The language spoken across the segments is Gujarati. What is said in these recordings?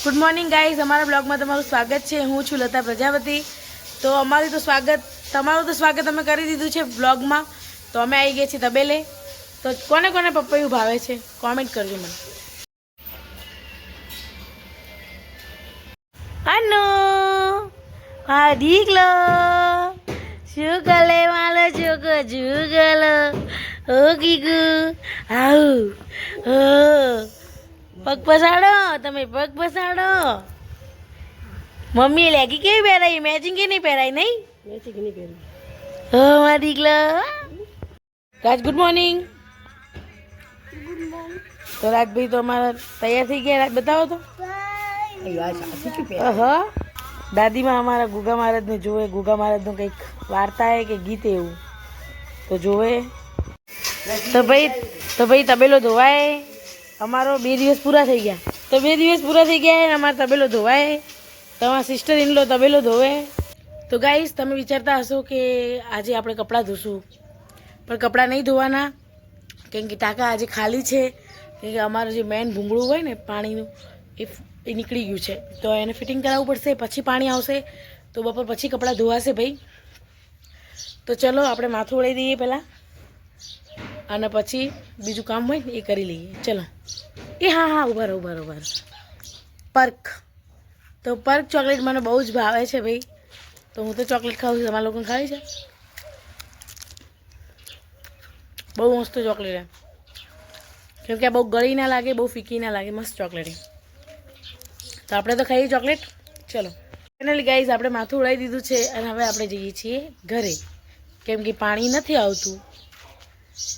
ગુડ મોર્નિંગ ગાઈઝ, અમારા બ્લોગમાં તમારું સ્વાગત છે। હું છું લતા પ્રજાપતિ। તો તમારું તો સ્વાગત અમે કરી દીધું છે બ્લોગમાં। તો અમે આવી ગયા છીએ તબેલે। તો કોને કોને પપૈયું ભાવે છે કોમેન્ટ કરજો મને। અનુ હા દીકલો શું ગલે માલો છોકો જુગલો ઓ ગીગુ આવ ઓ પગ પસાડો, તમે પગ પસાડો। મમ્મીએ લેગી કેવી પહેરાઈ? મેચિંગ કે નહીં પહેરાઈ? નહીં મેચિંગ નહીં પહેરાઈ। હો મારા દીકલા રાજ, ગુડ મોર્નિંગ। તો રાજભાઈ તો અમારા તૈયાર થઈ ગયા। રાજ બતાવો તો। હા, દાદીમાં અમારા ગુગા મહારાજને જોવે। ગુગા મહારાજનું કંઈક વાર્તા હે કે ગીત એવું તો જોવે। તો ભાઈ તબેલો ધોવાય। અમારો 2 દિવસ પૂરા થઈ ગયા। તો 2 દિવસ પૂરા થઈ ગયા અને અમારો તબેલો ધોવાય। તમારા સિસ્ટર ઇનલો તબેલો ધોવે। તો ગાઈસ, તમે વિચારતા હશો કે આજે આપણે કપડાં ધોશું, પણ કપડાં નહીં ધોવાના, કેમ કે ટાંકા આજે ખાલી છે। કેમ કે અમારું જે મેન ભૂંગળું હોય ને પાણીનું એ નીકળી ગયું છે। તો એને ફિટિંગ કરાવવું પડશે, પછી પાણી આવશે। તો બપોર પછી કપડાં ધોવાશે ભાઈ। તો ચલો આપણે માથું ઓળી દઈએ પહેલાં, અને પછી બીજું કામ હોય ને એ કરી લઈએ। ચલો એ હા ઉભા પર્ક, તો પર્ક ચોકલેટ મને બહુ જ ભાવે છે ભાઈ। તો હું તો ચોકલેટ ખાઉં છું। તમારા લોકોને ખાવી છે? બહુ મસ્ત ચોકલેટ છે, કેમ કે આ બહુ ગળી ના લાગે, બહુ ફીકી ના લાગે, મસ્ત ચોકલેટ છે। તો આપણે તો ખાઈએ ચોકલેટ। ચલો ફાઇનલી ગાઈઝ, આપણે માથું ઉડાવી દીધું છે અને હવે આપણે જઈએ છીએ ઘરે, કેમ કે પાણી નથી આવતું।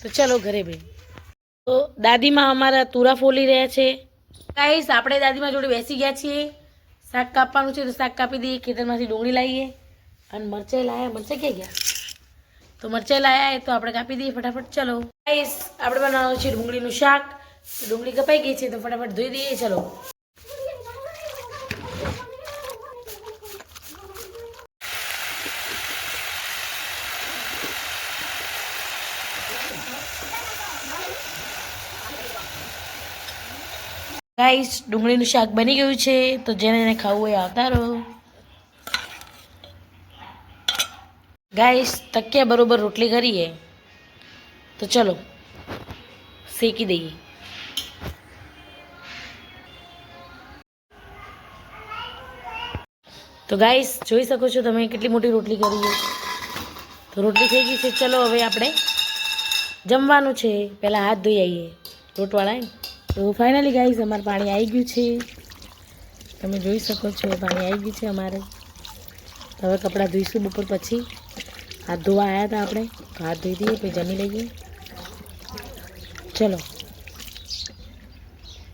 તો ચલો ઘરે ભાઈ। તો દાદીમાં અમારા તુરા ફોલી રહ્યા છે ગાઈસ। આપણે દાદીમાં જોડે બેસી ગયા છીએ। શાક કાપવાનું છે તો શાક કાપી દઈએ। ખેતરમાંથી ડુંગળી લાવીએ અને મરચાઈ લાવ્યા। મરચાઈ ક્યાં ગયા? તો મરચાઈ લાવ્યા તો આપણે કાપી દઈએ ફટાફટ। ચલો ગાઈસ, આપણે બનાવવાનું છે ડુંગળીનું શાક। ડુંગળી કપાઈ ગઈ છે તો ફટાફટ ધોઈ દઈએ। ચલો ગાઈસ, ડુંગળીનું શાક બની ગયું છે। તો જેને ખાવું હોય આવતા રહો ગાઈસ। તકિયા બરોબર રોટલી કરીએ તો ચલો શેકી દઈએ। તો ગાઈસ, જોઈ શકો છો તમે કેટલી મોટી રોટલી કરી છે। તો રોટલી થઈ ગઈ છે। ચલો હવે આપણે જમવાનું છે। પહેલાં હાથ ધોઈ આવીએ રોટવાળા ને। તો ફાઇનલી ગાઈસ, અમારે પાણી આવી ગયું છે। તમે જોઈ શકો છો પાણી આવી ગયું છે અમારે। તો હવે કપડાં ધોઈશું બપોર પછી। હાથ ધોવા આવ્યા હતા આપણે, તો હાથ ધોઈ દઈએ પછી જમી લઈએ। ચલો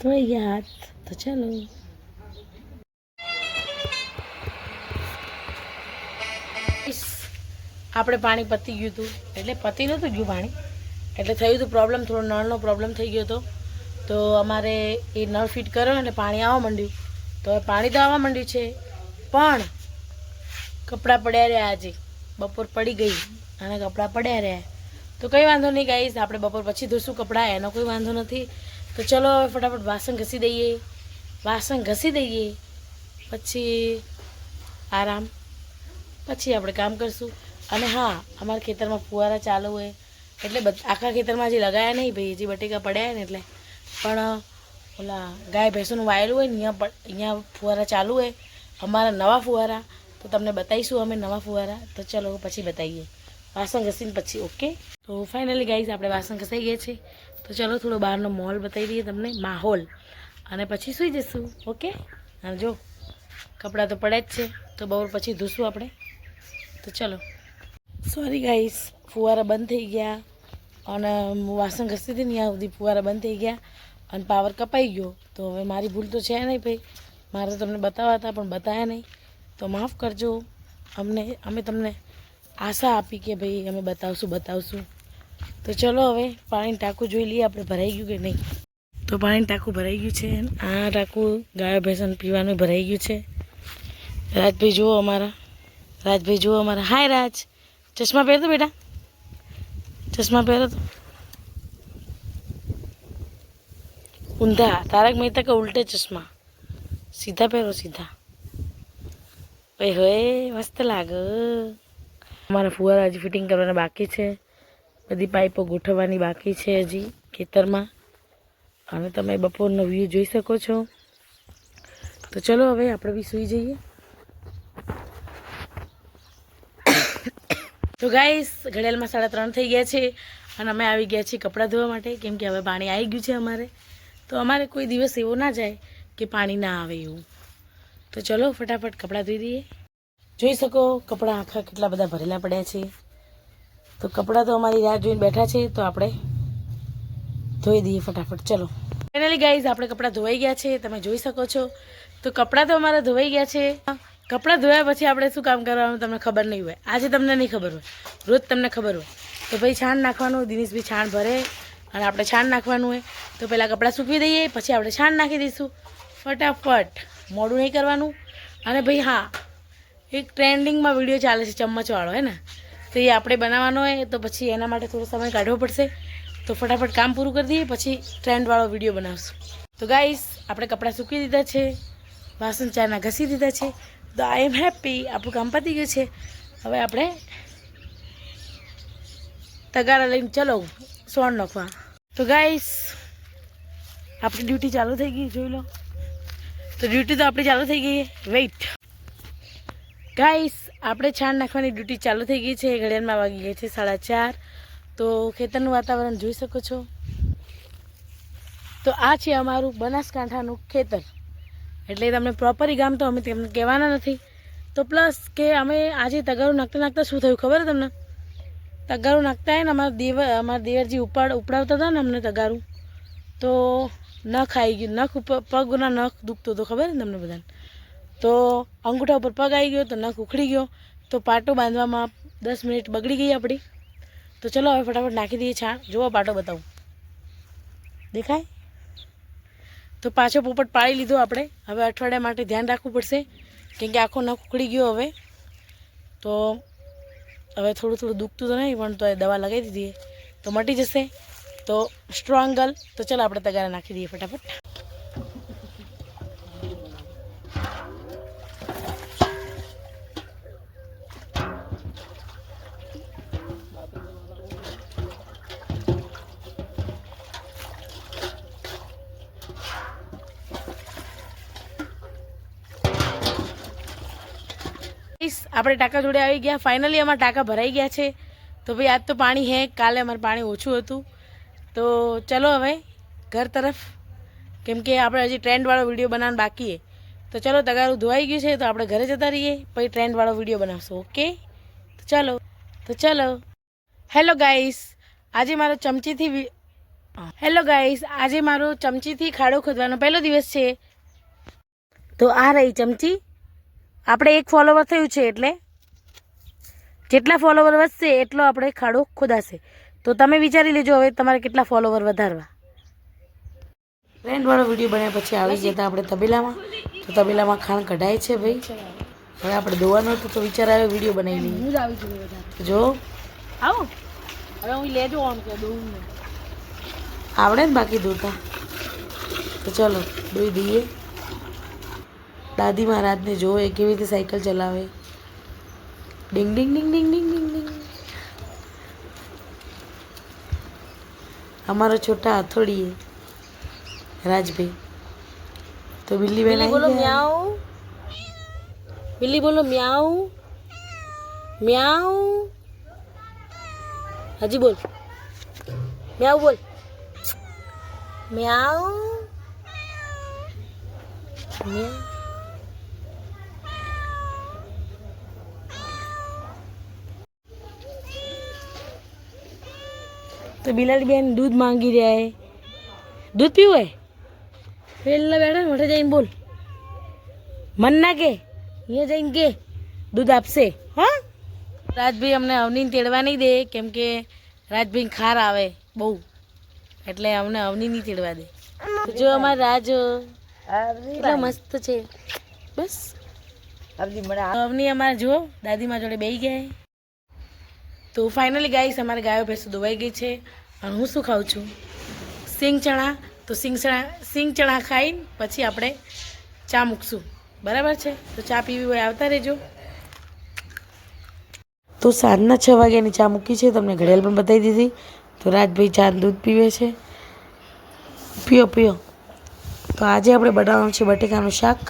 ધોઈ ગયા હાથ, તો ચલો આપણે પાણી પતી ગયું હતું, એટલે પતી નહોતું ગયું પાણી, એટલે થયું હતું પ્રોબ્લેમ, થોડો નળનો પ્રોબ્લેમ થઈ ગયો હતો। તો અમારે એ નળ ફિટ કર્યો ને એટલે પાણી આવવા માંડ્યું। તો હવે પાણી તો આવવા માંડ્યું છે, પણ કપડાં પડ્યા રહ્યા। આજે બપોર પડી ગઈ અને કપડાં પડ્યા રહ્યા। તો કંઈ વાંધો નહીં ગાઈસ, આપણે બપોર પછી ધોશું કપડાં, એનો કોઈ વાંધો નથી। તો ચલો હવે ફટાફટ વાસણ ઘસી દઈએ। વાસણ ઘસી દઈએ પછી આરામ, પછી આપણે કામ કરશું। અને હા, અમારા ખેતરમાં ફુવારા ચાલુ હોય, એટલે આખા ખેતરમાં હજી લગાયા નહીં ભાઈ, હજી બટેકા પડ્યા ને એટલે, પણ ઓલા ગાય ભેંસોનું વાયેલું હોય ને અહીંયા ફુવારા ચાલુ હોય અમારા નવા ફુવારા। તો તમને બતાવીશું અમે નવા ફુવારા। તો ચલો પછી બતાવીએ વાસણ ઘસીને પછી। ઓકે, તો ફાઇનલી ગાઈઝ, આપણે વાસણ ઘસાઈ ગયા છે। તો ચલો થોડો બહારનો માહોલ બતાવી દઈએ તમને, માહોલ, અને પછી સૂઈ જઈશું। ઓકે, અને જો કપડાં તો પડ્યા જ છે, તો બપોર પછી ધોશું આપણે। તો ચલો સોરી ગાઈસ, ફુવારા બંધ થઈ ગયા અને વાસણ ઘસતી હતી ને ત્યાં સુધી ફુવારા બંધ થઈ ગયા અને પાવર કપાઈ ગયો। તો હવે મારી ભૂલ તો છે નહીં ભાઈ, મારે તો તમને બતાવવા હતા પણ બતાવ્યા નહીં, તો માફ કરજો અમે તમને આશા આપી કે ભાઈ અમે બતાવશું। તો ચલો હવે પાણીનું ટાંકું જોઈ લઈએ આપણે ભરાઈ ગયું કે નહીં। તો પાણીનું ટાંકું ભરાઈ ગયું છે। આ ટાંકું ગાય ભેંસને પીવાનું ભરાઈ ગયું છે। રાજભાઈ જુઓ અમારા, હાય રાજ, ચશ્મા પહેરતો બેટા, ચશ્મા પહેરો તો। ઊંધા, તારક મહેતા કે ઉલ્ટે ચશ્મા, સીધા પહેરો સીધા. ભાઈ હોય મસ્ત લાગે. અમારા ફુવારા હજી ફિટિંગ કરવાના બાકી છે. બધી પાઇપો ગોઠવવાની બાકી છે હજી ખેતરમાં. અને તમે બપોરનો વ્યૂ જોઈ શકો છો. તો ચલો હવે આપણે બી સૂઈ જઈએ. તો ગાઈસ ઘડિયાળમાં 3:30 થઈ ગયા છે અને અમે આવી ગયા છીએ કપડાં ધોવા માટે, કેમ કે હવે પાણી આવી ગયું છે અમારે. તો અમારે કોઈ દિવસ એવો ના જાય કે પાણી ના આવે એવું. તો ચલો ફટાફટ કપડાં ધોઈ દઈએ. જોઈ શકો કપડાં આખા કેટલા બધા ભરેલા પડ્યા છે. તો કપડાં તો અમારી રાહ જોઈને બેઠા છે, તો આપણે ધોઈ દઈએ ફટાફટ. ચલો ફાઇનલી ગાઈઝ આપણે કપડાં ધોવાઈ ગયા છે, તમે જોઈ શકો છો. તો કપડાં તો અમારા ધોવાઈ ગયા છે. કપડાં ધોયા પછી આપણે શું કામ કરવાનું તમને ખબર નહીં હોય. આજે તમને નહીં ખબર હોય, રોજ તમને ખબર હોય. તો ભાઈ છાણ નાખવાનું, દિનેશભાઈ છાણ ભરે અને આપણે છાણ નાખવાનું હોય. તો પહેલાં કપડાં સૂકવી દઈએ, પછી આપણે છાણ નાખી દઈશું ફટાફટ. મોડું નહીં કરવાનું. અને ભાઈ હા, એક ટ્રેન્ડિંગમાં વિડીયો ચાલે છે ચમ્મચવાળો, હે ને, તો એ આપણે બનાવવાનો હોય. તો પછી એના માટે થોડો સમય કાઢવો પડશે. તો ફટાફટ કામ પૂરું કરી દઈએ, પછી ટ્રેન્ડવાળો વિડીયો બનાવશું. તો ગાઈસ આપણે કપડાં સૂકવી દીધા છે, વાસણ ચાના ઘસી દીધા છે. તો આઈ એમ હેપી, આપણું કામ પતી ગયું છે. હવે આપણે તગારા લઈને ચલો સોણ નાખવા. તો ગાઈસ આપણી ડ્યુટી ચાલુ થઈ ગઈ, જોઈ લો. તો ડ્યુટી તો આપણી ચાલુ થઈ ગઈ. વેઇટ ગાઈસ, આપણે છાણ નાખવાની ડ્યુટી ચાલુ થઈ ગઈ છે. ઘડિયાળમાં વાગી ગઈ છે 4:30. તો ખેતરનું વાતાવરણ જોઈ શકો છો. તો આ છે અમારું બનાસકાંઠાનું ખેતર. એટલે તમને પ્રોપર ગામ તો અમે તેમને કહેવાના નથી. તો પ્લસ કે અમે આજે તગારું નાખતા નાખતા શું થયું ખબર તમને? તગારું નાખતા હોય ને અમારા દેવરજી ઉપડાવતા હતા ને અમને તગારું, તો નખ આવી ગયું. નખ ઉપર પગના નખ દુખતો હતો, ખબર ને તમને બધાને? તો અંગૂઠા ઉપર પગ આવી ગયો, તો નખ ઉખડી ગયો. તો પાટો બાંધવામાં 10 મિનિટ બગડી ગઈ આપણી. તો ચલો હવે ફટાફટ નાખી દઈએ છાણ. જુઓ પાટો બતાવું, દેખાય? તો પાછો પોપટ પાડી લીધો આપણે. હવે અઠવાડિયા માટે ધ્યાન રાખવું પડશે, કેમ કે આખો નખ ઉખડી ગયો હવે. તો હવે થોડું થોડું દુખતું તો નહીં, પણ તો એ દવા લગાવી દીધી તો મટી જશે. તો સ્ટ્રોંગ ગર્લ. તો ચાલો આપણે તગારા નાખી દઈએ ફટાફટ. આપણે ટાંકા જોડે આવી ગયા. ફાઇનલી અમારા ટાંકા ભરાઈ ગયા છે. તો ભાઈ આજ તો પાણી હે, કાલે અમારે પાણી ઓછું હતું. તો ચલો હવે ઘર તરફ, કેમ કે આપણે હજી ટ્રેન્ડવાળો વિડીયો બનાવવાનો બાકી છે. તો ચલો તગારું ધોવાઈ ગયું છે, તો આપણે ઘરે જતા રહીએ, પછી ટ્રેન્ડવાળો વિડીયો બનાવશું. ઓકે, તો ચલો. હેલો ગાઈસ, આજે મારો ચમચીથી ખાડો ખોદવાનો પહેલો દિવસ છે. તો આ રહી ચમચી. આપણે 1 ફોલોવર થયું છે, એટલે જેટલા ફોલોવર વધશે એટલો આપણે ખાડો ખોદાશે. તો તમે વિચારી લેજો હવે તમારે કેટલા ફોલોવર વધારવા. ટ્રેન્ડવાળો વિડીયો બન્યા પછી આવી ગયા હતા આપણે તબેલામાં. તો તબેલામાં ખાણ કઢાય છે ભાઈ. હવે આપણે ધોવાનું હતું, તો વિચાર આવ્યો વિડીયો બનાવી લઈએ. જો આવો હવે હું લેજો ઓન કરી દઉં. આવડે ને બાકી ધોતા? તો ચલો ધોઈ દઈએ. દાદી મહારાજને જોવે કેવી રીતે સાયકલ ચલાવે. ડિંગ ડિંગ ડિંગ ડિંગ ડિંગ ડિંગ ડિંગ. અમારો છોટા હથોડીએ રાજભાઈ. તો બિલ્લી બેન બોલો મ્યાઉ. બિલ્લી બોલો મ્યાઉ મ્યાઉ. હજી બોલ મ્યાઉ, બોલ મ્યાઉ મ્યાઉ. તો બિલાડી બેન દૂધ માંગી રહ્યા હે. દૂધ પીવું હે? પેલા બેઠા મોઢે જઈને બોલ. મન ના કે અહીંયા જઈને કે દૂધ આપશે. હા, રાજભાઈ અમને અવનીને તેડવા નહીં દે, કેમ કે રાજભાઈ ખાર આવે બહુ, એટલે અમને અવની નહીં તેડવા દે. તો જો અમારા રાજ કેટલા મસ્ત છે. બસ અવની અમારે જુઓ દાદીમાં જોડે બેસી ગયા. તો ફાઇનલી ગાઈસ અમારે ગાયો ભેંસો ધોવાઈ ગઈ છે. અને હું શું ખાઉં છું? સિંગ ચણા. તો સિંગ ચણા ખાઈને પછી આપણે ચા મૂકશું, બરાબર છે? તો ચા પીવી હોય આવતા રહેજો. તો સાંજના 6 વાગ્યાની ચા મૂકી છે, તમને ઘડિયાળ પણ બતાવી દીધી. તો રાજભાઈ ચા દૂધ પીવે છે. પીઓ પીઓ. તો આજે આપણે બનાવવાનું છે બટેકાનું શાક.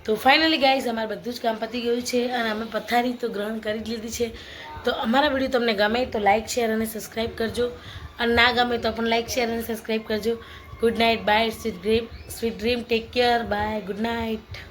તો ફાઇનલી ગાઈઝ અમારે બધું જ કામ પતી ગયું છે અને અમે પથારી તો ગ્રહણ કરી જ લીધી છે. તો અમારા વિડીયો તમને ગમે તો લાઇક શેર અને સબસ્ક્રાઈબ કરજો, અને ના ગમે તો પણ લાઇક શેર અને સબસ્ક્રાઈબ કરજો. Good night, bye, sweet dream, take care, bye, good night.